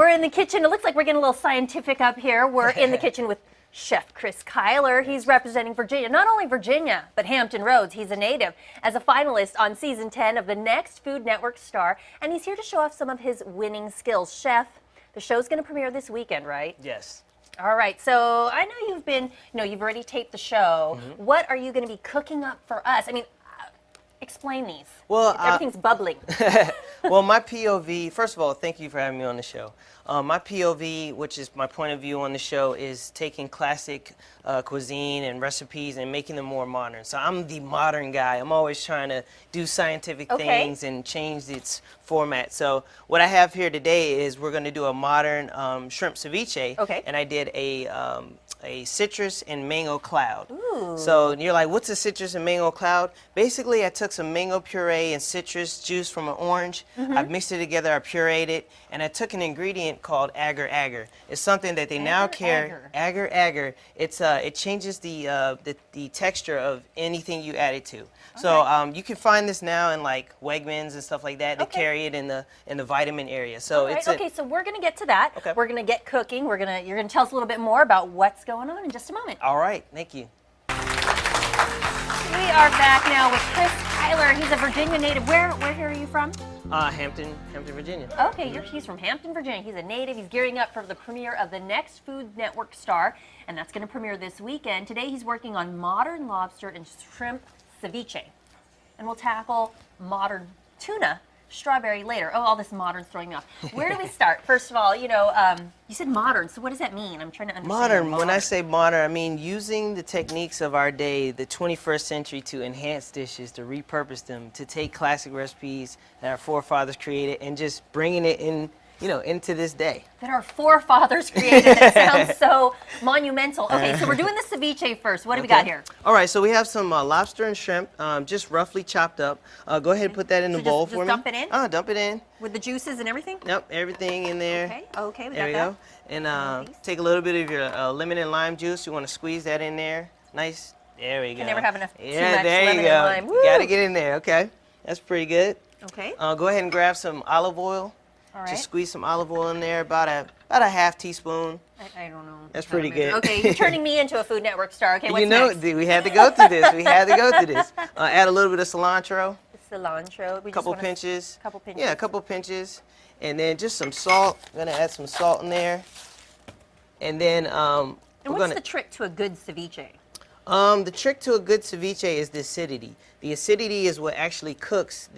We're in the kitchen. It looks like we're getting a little scientific up here. We're in the kitchen with Chef Chris Kyler. He's representing Virginia, not only Virginia, but Hampton Roads. He's a native as a finalist on season 10 of the next Food Network Star, and he's here to show off some of his winning skills. Chef, the show's going to premiere this weekend, right? Yes. All right, so I know you've already taped the show. What are you going to be cooking up for us? I mean, explain these. Well, everything's bubbling. Well, my POV, first of all, thank you for having me on the show. My POV, which is my point of view on the show, is taking classic cuisine and recipes and making them more modern. So I'm the modern guy. I'm always trying to do scientific things and change its format. So what I have here today is we're going to do a modern shrimp ceviche. Okay. And I did a citrus and mango cloud. Ooh. So you're like, what's a citrus and mango cloud? Basically, I took some mango puree and citrus juice from an orange. I mixed it together, I pureed it, and I took an ingredient called agar-agar. It's something that they now carry. Agar-agar. It changes the texture of anything you add it to. So you can find this now in like Wegmans and stuff like that. They carry it in the vitamin area. So okay, so we're gonna get to that. Okay. We're gonna get cooking. You're gonna tell us a little bit more about what's going on in just a moment. All right, thank you. We are back now with Chris Kyler. He's a Virginia native. Where are you from? Hampton, Virginia. Okay, he's from Hampton, Virginia. He's a native. He's gearing up for the premiere of the next Food Network Star, and that's going to premiere this weekend. Today he's working on modern lobster and shrimp ceviche, and we'll tackle modern tuna strawberry later. Oh, all this modern's throwing me off. Where do we start? First of all, you said modern, so what does that mean? I'm trying to understand. Modern. When I say modern, I mean using the techniques of our day, the 21st century, to enhance dishes, to repurpose them, to take classic recipes that our forefathers created and just bringing it in, into this day. That our forefathers created. That sounds so monumental. Okay, so we're doing the ceviche first. What do we got here? All right, so we have some lobster and shrimp, just roughly chopped up. Go ahead and put that in the bowl for me. Just dump it in? Dump it in. With the juices and everything? Yep, everything in there. Okay, we there got we go. And take a little bit of your lemon and lime juice. You want to squeeze that in there. Nice. There we go. I never have enough too much there lemon you go. and lime. You got to get in there. Okay, that's pretty good. Okay. Go ahead and grab some olive oil. All right. Just squeeze some olive oil in there, about a half teaspoon. I don't know. That's pretty good. Okay, you're turning me into a Food Network star. Okay, what's next? We had to go through this. We had to go through this. Add a little bit of cilantro. Cilantro. A couple pinches. Couple pinches. Yeah, a couple pinches. And then just some salt. We're going to add some salt in there. And then and what's the trick to a good ceviche? The trick to a good ceviche is the acidity. The acidity is what actually cooks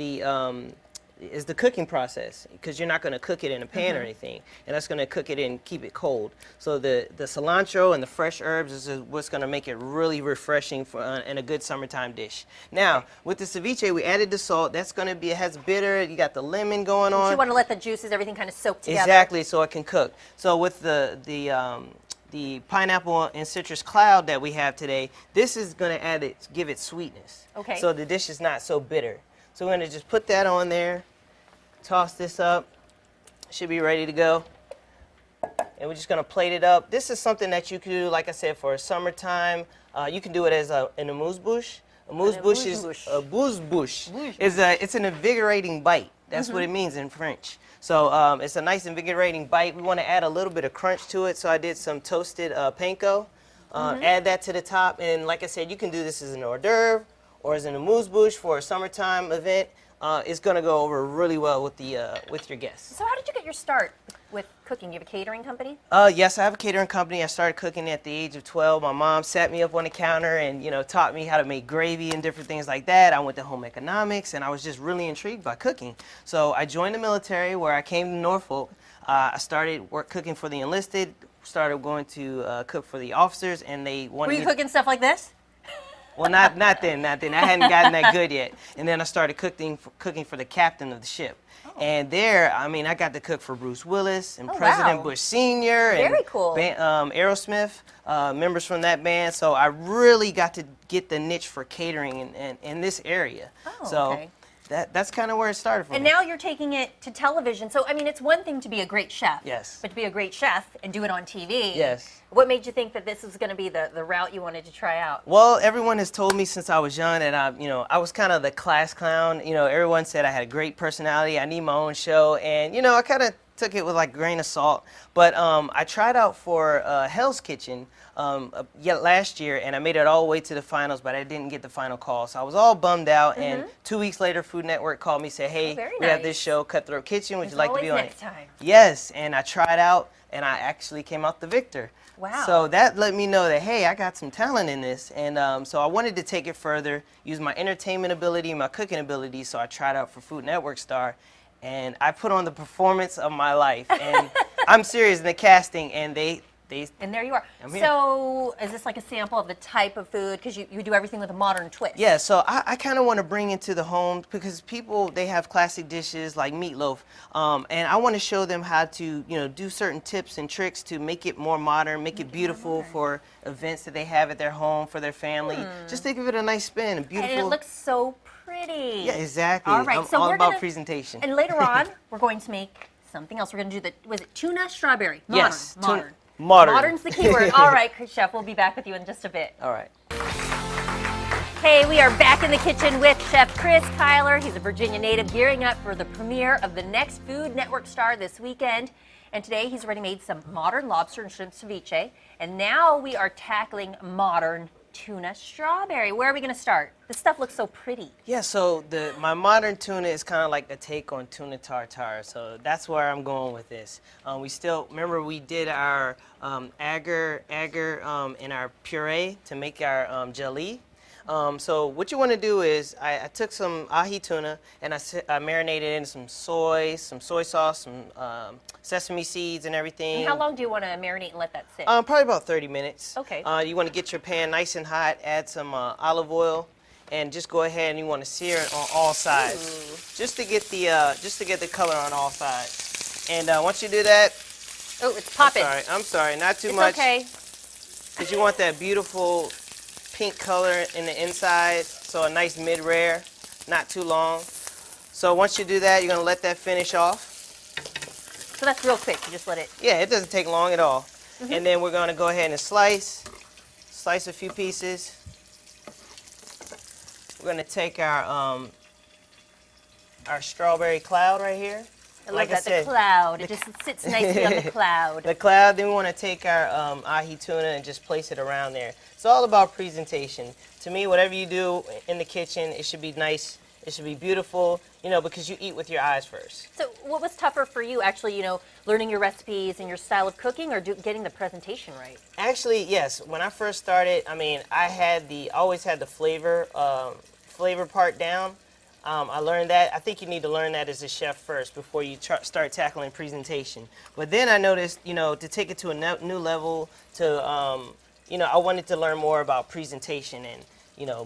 is the cooking process, because you're not going to cook it in a pan or anything, and that's going to cook it and keep it cold. So the cilantro and the fresh herbs is what's going to make it really refreshing and a good summertime dish. Now, with the ceviche, we added the salt. That's going to be, it has bitter. You got the lemon going on. You want to let the juices, everything kind of soak together. Exactly, so it can cook. So with the pineapple and citrus cloud that we have today, this is going to give it sweetness. Okay. So the dish is not so bitter. So we're going to just put that on there. Toss this up. Should be ready to go. And we're just going to plate it up. This is something that you can do, like I said, for summertime. You can do it as in a amuse-bouche. Amuse-bouche is a bouche. It's an invigorating bite. That's what it means in French. So it's a nice invigorating bite. We want to add a little bit of crunch to it. So I did some toasted panko. Add that to the top. And like I said, you can do this as an hors d'oeuvre or as an amuse-bouche for a summertime event. It's going to go over really well with your guests. So how did you get your start with cooking? You have a catering company? Yes, I have a catering company. I started cooking at the age of 12. My mom sat me up on the counter and, taught me how to make gravy and different things like that. I went to home economics, and I was just really intrigued by cooking. So I joined the military, where I came to Norfolk. I started cooking for the enlisted, started going to cook for the officers, and they wanted Were you cooking stuff like this? Well, not then. I hadn't gotten that good yet. And then I started cooking for the captain of the ship. And there, I got to cook for Bruce Willis and President Bush Sr. Very and cool. Aerosmith, members from that band. So I really got to get the niche for catering in this area. Okay. That's kind of where it started for me. And now you're taking it to television. So, it's one thing to be a great chef. Yes. But to be a great chef and do it on TV. Yes. What made you think that this was going to be the route you wanted to try out? Well, everyone has told me since I was young that I was kind of the class clown. Everyone said I had a great personality. I need my own show. And, I kind of took it with like a grain of salt. But I tried out for Hell's Kitchen last year, and I made it all the way to the finals, but I didn't get the final call. So I was all bummed out, and 2 weeks later, Food Network called me, said, hey, we have this show, Cutthroat Kitchen, would you like to be on it? Next time. Yes, and I tried out, and I actually came out the victor. Wow. So that let me know that, hey, I got some talent in this. And so I wanted to take it further, use my entertainment ability, my cooking ability, so I tried out for Food Network Star. And I put on the performance of my life. And I'm serious in the casting, and and there you are. I'm here. So is this like a sample of the type of food? Because you do everything with a modern twist. Yeah, so I kind of want to bring into the home, because people, they have classic dishes like meatloaf, and I want to show them how to, do certain tips and tricks to make it more modern, make it beautiful for events that they have at their home, for their family. Just think of it a nice spin, and beautiful. And it looks so pretty. Yeah, exactly. All right, I'm so all we're about gonna, presentation. And later on, we're going to make something else. We're going to do was it tuna strawberry? Modern. Yes, Modern. Modern. Modern's the keyword. All right, Chef, we'll be back with you in just a bit. All right. Hey, we are back in the kitchen with Chef Chris Kyler. He's a Virginia native gearing up for the premiere of the next Food Network star this weekend. And today he's already made some modern lobster and shrimp ceviche. And now we are tackling modern tuna strawberry. Where are we going to start? This stuff looks so pretty. Yeah, so my modern tuna is kind of like a take on tuna tartare, so that's where I'm going with this. We still, remember we did our agar in our puree to make our jelly. So what you want to do is, I took some ahi tuna and I marinated it in some soy sauce, some sesame seeds and everything. And how long do you want to marinate and let that sit? Probably about 30 minutes. Okay. You want to get your pan nice and hot, add some olive oil, and just go ahead and you want to sear it on all sides, just to get the color on all sides. And once you do that, oh, it's popping. I'm sorry, not too much. It's okay. Because you want that beautiful pink color in the inside, so a nice mid-rare, not too long. So once you do that, you're going to let that finish off. So that's real quick. You just let it. Yeah, it doesn't take long at all. And then we're going to go ahead and slice a few pieces. We're going to take our strawberry cloud right here. I love that, the cloud. It just sits nicely on the cloud. The cloud, then we want to take our ahi tuna and just place it around there. It's all about presentation. To me, whatever you do in the kitchen, it should be nice. It should be beautiful, because you eat with your eyes first. So what was tougher for you, actually, learning your recipes and your style of cooking, or getting the presentation right? Actually, yes. When I first started, I always had the flavor part down. I learned that. I think you need to learn that as a chef first before you start tackling presentation. But then I noticed, to take it to a new level, I wanted to learn more about presentation and,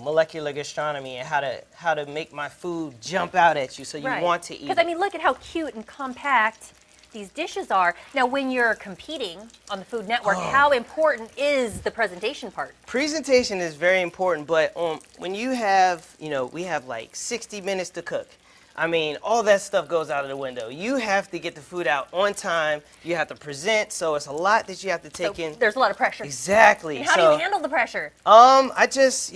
molecular gastronomy and how to make my food jump out at you so you want to eat it. Because, look at how cute and compact these dishes are. Now, when you're competing on the Food Network, how important is the presentation part? Presentation is very important, but when you have, we have like 60 minutes to cook. All that stuff goes out of the window. You have to get the food out on time. You have to present, so it's a lot that you have to take in. There's a lot of pressure. Exactly. And how do you handle the pressure? I just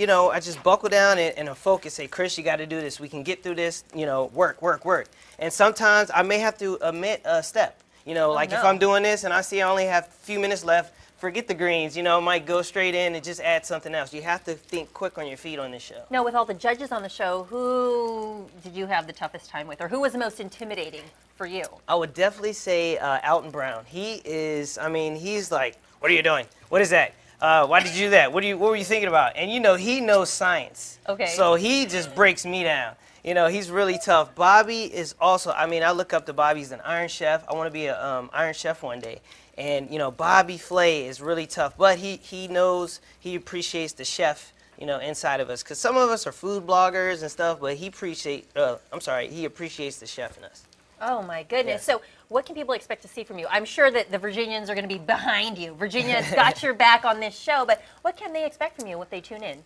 buckle down and focus. Say, Chris, you got to do this. We can get through this. Work. And sometimes I may have to omit a step. If I'm doing this and I see I only have a few minutes left, forget the greens, might go straight in and just add something else. You have to think quick on your feet on this show. Now, with all the judges on the show, who did you have the toughest time with, or who was the most intimidating for you? I would definitely say Alton Brown. He is, he's like, what are you doing? What is that? Why did you do that? What were you thinking about? And he knows science. Okay. So he just breaks me down. He's really tough. Bobby is also, I look up to Bobby. He's an Iron Chef. I want to be an Iron Chef one day. And, Bobby Flay is really tough, but he knows, he appreciates the chef, inside of us. Because some of us are food bloggers and stuff, but he appreciates the chef in us. Oh, my goodness. Yeah. So what can people expect to see from you? I'm sure that the Virginians are going to be behind you. Virginia's got your back on this show, but what can they expect from you if they tune in?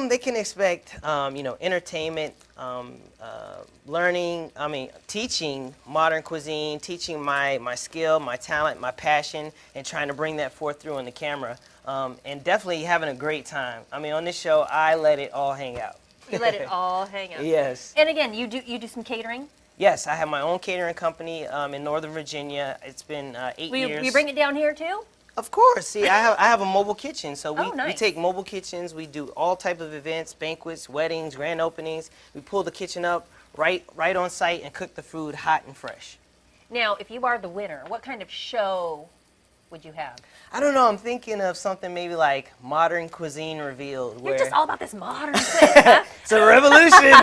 They can expect, entertainment, learning, teaching modern cuisine, teaching my skill, my talent, my passion, and trying to bring that forth through on the camera. And definitely having a great time. On this show, I let it all hang out. You let it all hang out. Yes. And again, you do some catering? Yes, I have my own catering company in Northern Virginia. It's been 8 years. Will you bring it down here too? Of course. See, I have a mobile kitchen, so we, Oh, nice. we take mobile kitchens. We do all type of events, banquets, weddings, grand openings. We pull the kitchen up right on site and cook the food hot and fresh. Now, if you are the winner, what kind of show would you have? I don't know. I'm thinking of something maybe like Modern Cuisine Revealed. You're where just all about this modern twist, huh? it's a revolution.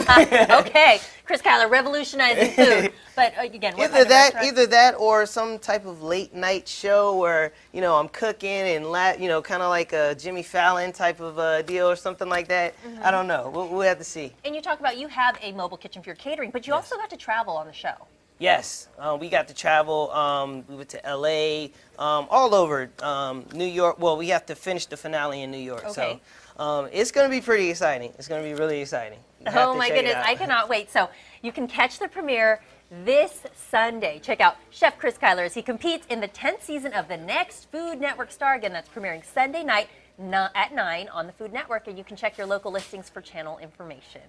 Okay, Chris Kyler, revolutionizing food. But again, what kind Either of that, restaurant? either that, or some type of late night show where I'm cooking and kind of like a Jimmy Fallon type of deal or something like that. I don't know. We'll have to see. And you talk about you have a mobile kitchen for your catering, but you also got to travel on the show. Yes, we got to travel. We went to LA, all over New York. Well, we have to finish the finale in New York, Okay. so it's going to be pretty exciting. It's going to be really exciting. You have Oh to my check it goodness, out. I cannot wait. So you can catch the premiere this Sunday. Check out Chef Chris Kyler as he competes in the 10th season of The Next Food Network Star. Again, that's premiering Sunday night at 9 on the Food Network, and you can check your local listings for channel information.